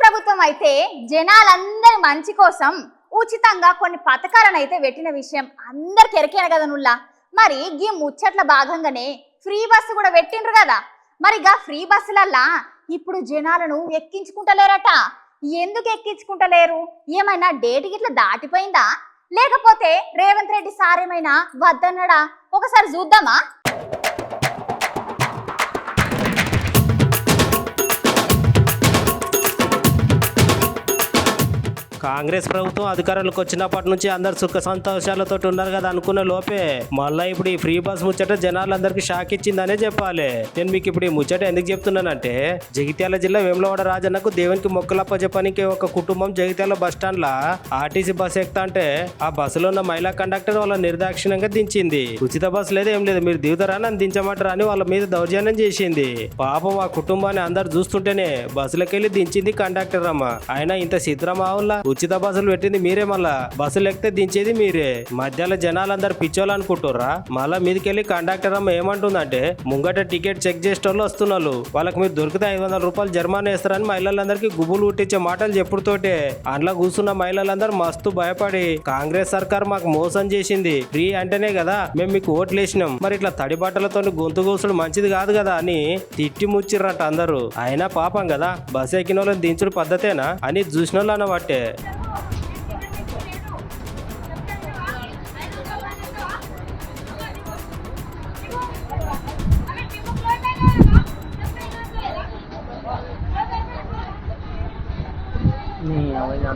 ప్రభుత్వం అయితే జనాలందరి మంచి కోసం ఉచితంగా కొన్ని పథకాలను అయితే పెట్టిన విషయం అందరికి ఎరికేన కదా నుల్లా. మరి ఈ ముచ్చట్ల భాగంగానే ఫ్రీ బస్సు కూడా పెట్టిండ్రు కదా. మరి గా ఫ్రీ బస్సులల్లా ఇప్పుడు జనాలను ఎక్కించుకుంటలేరట. ఎందుకు ఎక్కించుకుంటలేరు? ఏమైనా డేట్ గిట్లా దాటిపోయిందా, లేకపోతే రేవంత్ రెడ్డి సార్ ఏమైనా వద్దన్నాడా? ఒకసారి చూద్దామా. కాంగ్రెస్ ప్రభుత్వం అధికారంలోకి వచ్చినప్పటి నుంచి అందరు సుఖ సంతోషాలతో ఉన్నారు కదా అనుకున్న లోపే మళ్ళీ ఇప్పుడు ఈ ఫ్రీ బస్ ముచ్చట జనాలందరికీ షాక్ ఇచ్చిందనే చెప్పాలి. నేను మీకు ఇప్పుడు ఈ ముచ్చట ఎందుకు చెప్తున్నానంటే, జగిత్యాల జిల్లా వేములవాడ రాజన్నకు దేవునికి మొక్కలప్ప చెప్పడానికి ఒక కుటుంబం జగిత్యాల బస్ స్టాండ్ లా ఆర్టీసీ బస్ ఎక్కుతా అంటే ఆ బస్సులో ఉన్న మహిళా కండక్టర్ వాళ్ళ నిర్దాక్షిణ్యంగా దించింది. ఉచిత బస్సు లేదు ఏం లేదు, మీరు దిగుతారా నన్ను దించమంటారా అని వాళ్ళ మీద దౌర్జన్యం చేసింది. పాపం ఆ కుటుంబాన్ని అందరు చూస్తుంటేనే బస్సులకెళ్ళి దించింది కండక్టర్ అమ్మ. ఆయన ఇంత సిద్ధరామావుల్లా ఉచిత బస్సులు పెట్టింది మీరే, మళ్ళా బస్సులు ఎక్కితే దించేది మీరే. మధ్యలో జనాలందరూ పిచ్చోళ్ళు అనుకుంటుర్రా? మళ్ళా మీదకెళ్ళి కండక్టర్ అమ్మ ఏమంటుందంటే, ముంగట టికెట్ చెక్ చేసేటోళ్ళు వస్తున్నారు, వాళ్ళకి మీరు దొరికితే 500 రూపాయలు జరిమానా వేస్తారని మహిళలందరికీ గుబులు ఉట్టించే మాటలు చెప్పుడుతోటే అందులో కూర్చున్న మహిళలందరూ మస్తు భయపడి, కాంగ్రెస్ సర్కార్ మాకు మోసం చేసింది, ఫ్రీ అంటేనే కదా మేము మీకు ఓట్లు వేసినాం, మరి ఇట్లా తడి బట్టలతో గొంతు కూసుడు మంచిది కాదు కదా అని తిట్టి ముచ్చిర్రట అందరూ. అయినా పాపం కదా, బస్ ఎక్కిన వాళ్ళని దించుడు పద్ధతేనా అని చూసిన వాళ్ళు అన్నబట్టే. నీ అవన్నీ